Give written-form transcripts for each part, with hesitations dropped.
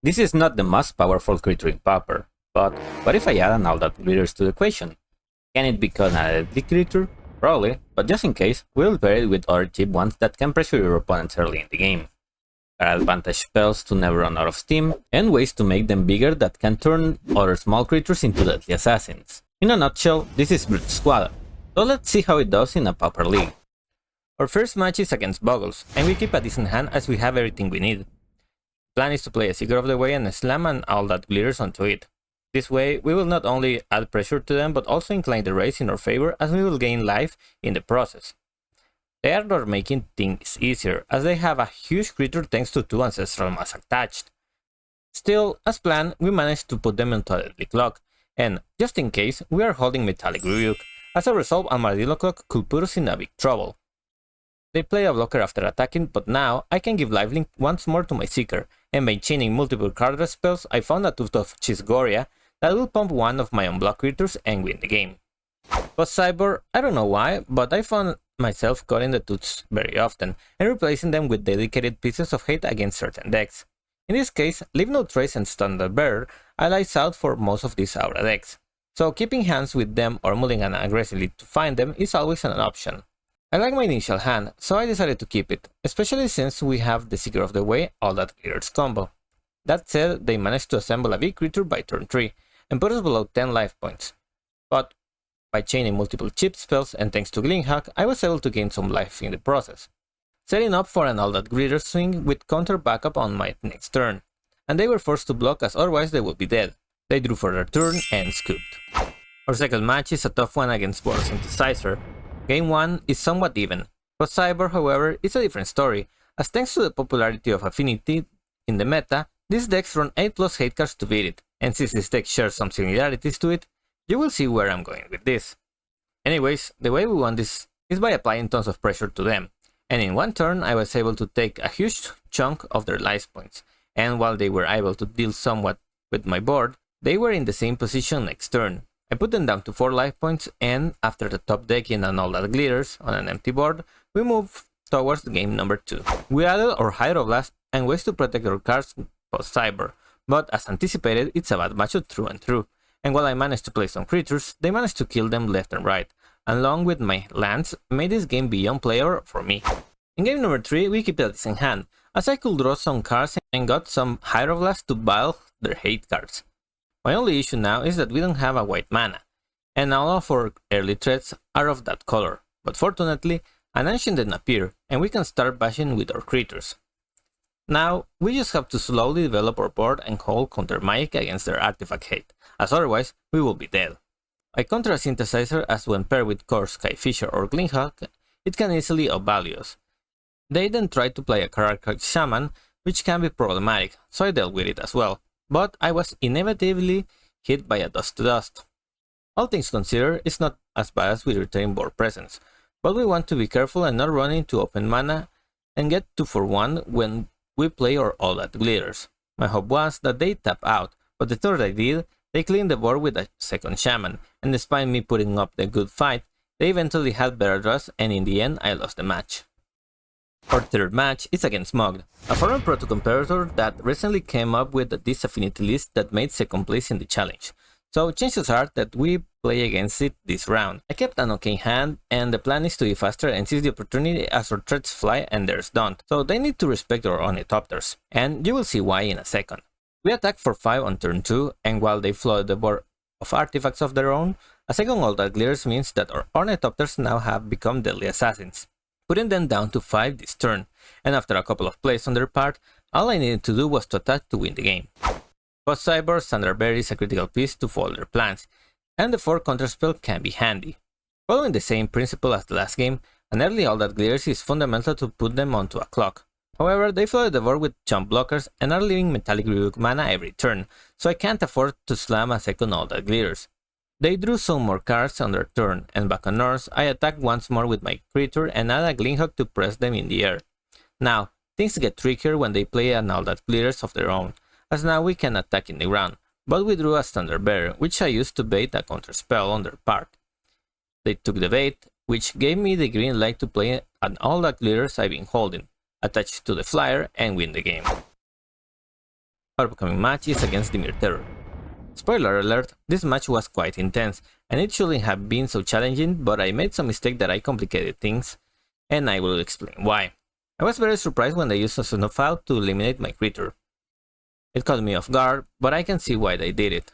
This is not the most powerful creature in Pauper, but what if I add an all that glitters to the equation? Can it become a deadly creature? Probably, but just in case, we'll pair it with other cheap ones that can pressure your opponents early in the game. There are advantage spells to never run out of steam, and ways to make them bigger that can turn other small creatures into deadly assassins. In a nutshell, this is Brute Squad, so let's see how it does in a Pauper League. Our first match is against Boggles, and we keep a decent hand as we have everything we need. Plan is to play a Secret of the Way and slam and all that glitters onto it. This way, we will not only add pressure to them but also incline the race in our favor as we will gain life in the process. They are not making things easier as they have a huge creature thanks to 2 ancestral mass attached. Still, as planned, we managed to put them into a deadly clock, and, just in case, we are holding Metallic Rebuke. As a result, Armadillo Clock could put us in a big trouble. They play a blocker after attacking, but now I can give lifelink once more to my Seeker, and by chaining multiple card spells, I found a Tooth of Chisgoria that will pump one of my unblocked creatures and win the game. But Cyber, I don't know why, but I found myself cutting the Tooths very often, and replacing them with dedicated pieces of hate against certain decks. In this case, Leave No Trace and Standard Bearer are lights out for most of these Aura decks, so keeping hands with them or mulligan aggressively to find them is always an option. I like my initial hand, so I decided to keep it, especially since we have the Secret of the Way all that glitters combo. That said, they managed to assemble a big creature by turn 3, and put us below 10 life points. But by chaining multiple chip spells and thanks to Glinghack, I was able to gain some life in the process. Setting up for an all that glitter swing with counter backup on my next turn, and they were forced to block as otherwise they would be dead. They drew for their turn and scooped. Our second match is a tough one against Boros Synthesizer. Game 1 is somewhat even, but Cyber, however, is a different story, as thanks to the popularity of Affinity in the meta, these decks run 8+ hate cards to beat it, and since this deck shares some similarities to it, you will see where I'm going with this. Anyways, the way we won this is by applying tons of pressure to them, and in one turn I was able to take a huge chunk of their life points, and while they were able to deal somewhat with my board, they were in the same position next turn. I put them down to 4 life points, and after the top decking and all that glitters on an empty board, we move towards game number 2. We added our Hydroblast and ways to protect our cards post Cyber, but as anticipated, it's a bad matchup through and through, and while I managed to play some creatures, they managed to kill them left and right, along with my lands, made this game beyond player for me. In game number 3, we keep a decent hand, as I could draw some cards and got some Hydroblast to buy their hate cards. My only issue now is that we don't have a white mana, and all of our early threats are of that color, but fortunately, an ancient didn't appear, and we can start bashing with our creatures. Now, we just have to slowly develop our board and hold counter magic against their artifact hate, as otherwise we will be dead. I counter a Synthesizer as when paired with Core Skyfisher or Glinghack, it can easily outvalue us. They then tried to play a Karakar Shaman, which can be problematic, so I dealt with it as well. But I was inevitably hit by a Dust to Dust. All things considered, it's not as bad as with returning board presence, but we want to be careful and not run into open mana and get 2 for 1 when we play our all that glitters. My hope was that they tap out, but the turn I did, they cleaned the board with a second Shaman, and despite me putting up the good fight, they eventually had better draws and in the end I lost the match. Our third match is against Mugged, a foreign proto competitor that recently came up with this affinity list that made second place in the challenge, so chances are that we play against it this round. I kept an okay hand, and the plan is to be faster and seize the opportunity as our threats fly and theirs don't, so they need to respect our Ornithopters, and you will see why in a second. We attack for 5 on turn 2, and while they flood the board of artifacts of their own, a second all that glitters means that our Ornithopters now have become deadly assassins, putting them down to 5 this turn, and after a couple of plays on their part, all I needed to do was to attack to win the game. Post Cyber, Standard Bearer is a critical piece to foil their plans, and the 4 counterspell can be handy. Following the same principle as the last game, an early all that glitters is fundamental to put them onto a clock. However, they flooded the board with jump blockers and are leaving Metallic Rebuke mana every turn, so I can't afford to slam a second all that glitters. They drew some more cards on their turn, and back on ours, I attack once more with my creature and add a Glinghack to press them in the air. Now, things get trickier when they play an all that glitters of their own, as now we can attack in the ground, but we drew a Standard Bearer, which I used to bait a counterspell on their part. They took the bait, which gave me the green light to play an all that glitters I've been holding, attach to the flyer and win the game. Our upcoming match is against Dimir Terror. Spoiler alert, this match was quite intense, and it shouldn't have been so challenging, but I made some mistake that I complicated things, and I will explain why. I was very surprised when they used a snuff out to eliminate my creature. It caught me off guard, but I can see why they did it.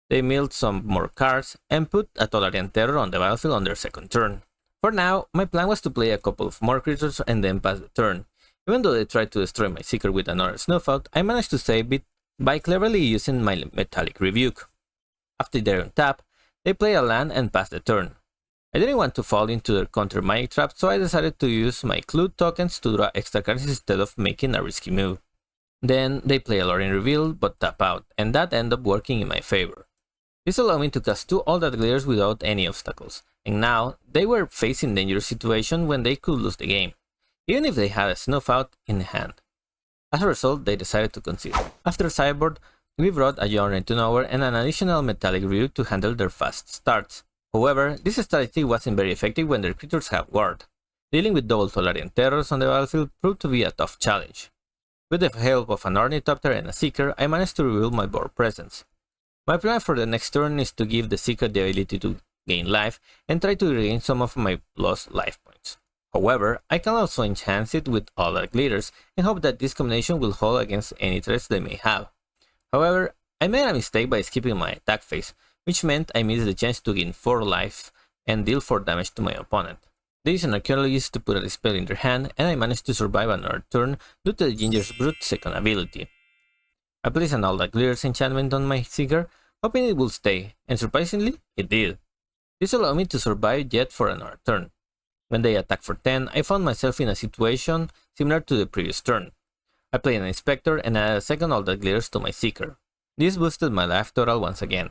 They milled some more cards and put a Metallic Terror on the battlefield on their second turn. For now, my plan was to play a couple of more creatures and then pass the turn. Even though they tried to destroy my Seeker with another snuff out, I managed to save it by cleverly using my Metallic Rebuke. After they untap, they play a land and pass the turn. I didn't want to fall into their counter magic trap, so I decided to use my clue tokens to draw extra cards instead of making a risky move. Then they play a Lorien Reveal but tap out, and that ended up working in my favor. This allowed me to cast 2 All That Glitters without any obstacles, and now they were facing dangerous situation when they could lose the game, even if they had a snuff out in hand. As a result, they decided to concede. After sideboard, we brought a Ornithopter and an additional Metallic Rebuke to handle their fast starts. However, this strategy wasn't very effective when their creatures have ward. Dealing with double Metallic Terrors on the battlefield proved to be a tough challenge. With the help of an Ornithopter and a Seeker, I managed to reveal my board presence. My plan for the next turn is to give the Seeker the ability to gain life and try to regain some of my lost life points. However, I can also enhance it with all the glitters and hope that this combination will hold against any threats they may have. However, I made a mistake by skipping my attack phase, which meant I missed the chance to gain 4 life and deal 4 damage to my opponent. They used an Archaeologist to put a spell in their hand, and I managed to survive another turn due to the Ginger's Brute second ability. I placed an All That Glitters enchantment on my Seeker, hoping it would stay, and surprisingly, it did. This allowed me to survive yet for another turn. When they attacked for 10, I found myself in a situation similar to the previous turn. I played an Inspector and added a second All That Glitters to my Seeker. This boosted my life total once again.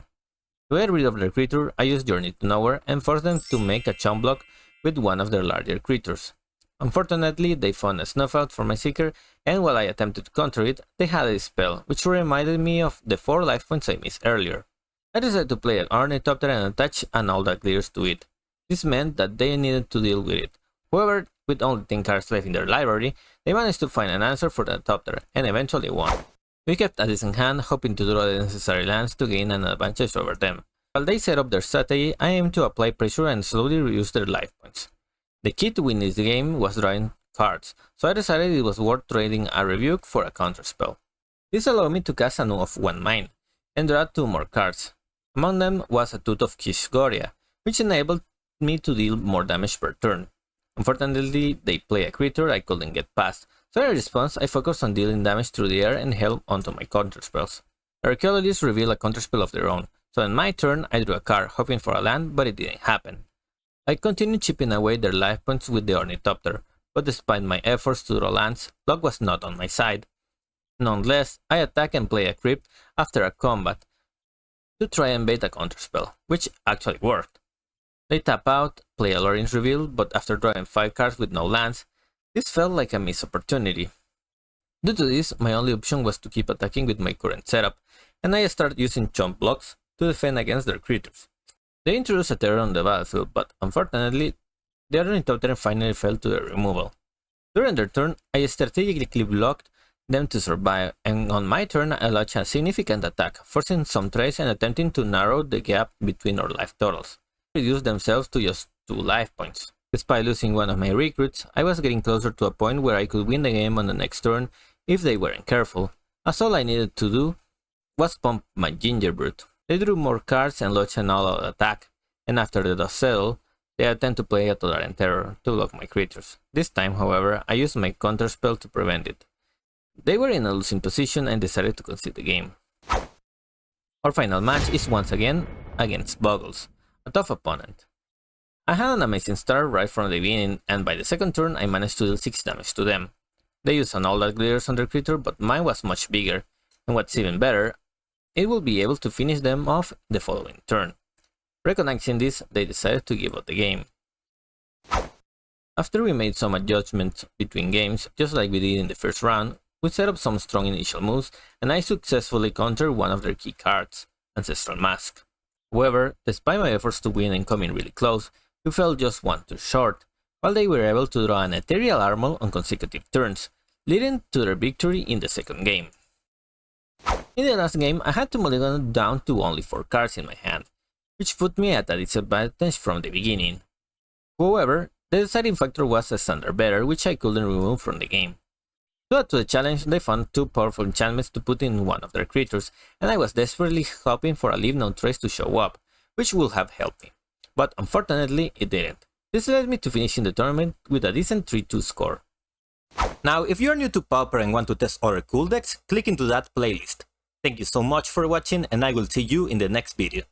To get rid of their creature, I used Journey to Nowhere and forced them to make a chump block with one of their larger creatures. Unfortunately, they found a snuff out for my Seeker, and while I attempted to counter it, they had a spell, which reminded me of the 4 life points I missed earlier. I decided to play an Ornithopter and attach an All That Glitters to it. This meant that they needed to deal with it. However, with only 10 cards left in their library, they managed to find an answer for the Ornithopter, and eventually won. We kept a decent hand, hoping to draw the necessary lands to gain an advantage over them. While they set up their strategy, I aimed to apply pressure and slowly reduce their life points. The key to win this game was drawing cards, so I decided it was worth trading a Rebuke for a counterspell. This allowed me to cast a Nu of 1 Mind, and draw 2 more cards. Among them was a Tooth of Kishgoria, which enabled me to deal more damage per turn. Unfortunately, they play a creature I couldn't get past, so in response I focused on dealing damage through the air and held onto my counterspells. The Archaeologists revealed a counterspell of their own, so in my turn I drew a card hoping for a land, but it didn't happen. I continued chipping away their life points with the Ornithopter, but despite my efforts to draw lands, luck was not on my side. Nonetheless, I attack and play a Crypt after a combat to try and bait a counterspell, which actually worked. They tap out, play a Lorien's Reveal, but after drawing 5 cards with no lands, this felt like a missed opportunity. Due to this, my only option was to keep attacking with my current setup, and I started using chump blocks to defend against their creatures. They introduced a terror on the battlefield, but unfortunately, the Ornithopter finally fell to their removal. During their turn, I strategically blocked them to survive, and on my turn I launched a significant attack, forcing some trades and attempting to narrow the gap between our life totals. They reduced themselves to just 2 life points. Despite losing one of my recruits, I was getting closer to a point where I could win the game on the next turn if they weren't careful, as all I needed to do was pump my Ginger Brute. They drew more cards and launched an all-out attack, and after the dust settled, they attempt to play a Metallic Terror to block my creatures. This time, however, I used my counterspell to prevent it. They were in a losing position and decided to concede the game. Our final match is once again against Boggles, a tough opponent. I had an amazing start right from the beginning, and by the second turn I managed to deal 6 damage to them. They used an All That Glitters on their creature, but mine was much bigger, and what's even better, it will be able to finish them off the following turn. Recognizing this, they decided to give up the game. After we made some adjustments between games, just like we did in the first round, we set up some strong initial moves, and I successfully countered one of their key cards, Ancestral Mask. However, despite my efforts to win and coming really close, we fell just 1 turn short, while they were able to draw an Ethereal Armor on consecutive turns, leading to their victory in the second game. In the last game, I had to mulligan down to only 4 cards in my hand, which put me at a disadvantage from the beginning. However, the deciding factor was a standard better, which I couldn't remove from the game. To add to the challenge, they found 2 powerful enchantments to put in one of their creatures, and I was desperately hoping for a Leave No Trace to show up, which would have helped me. But unfortunately, it didn't. This led me to finishing the tournament with a decent 3-2 score. Now, if you're new to Pauper and want to test other cool decks, click into that playlist. Thank you so much for watching, and I will see you in the next video.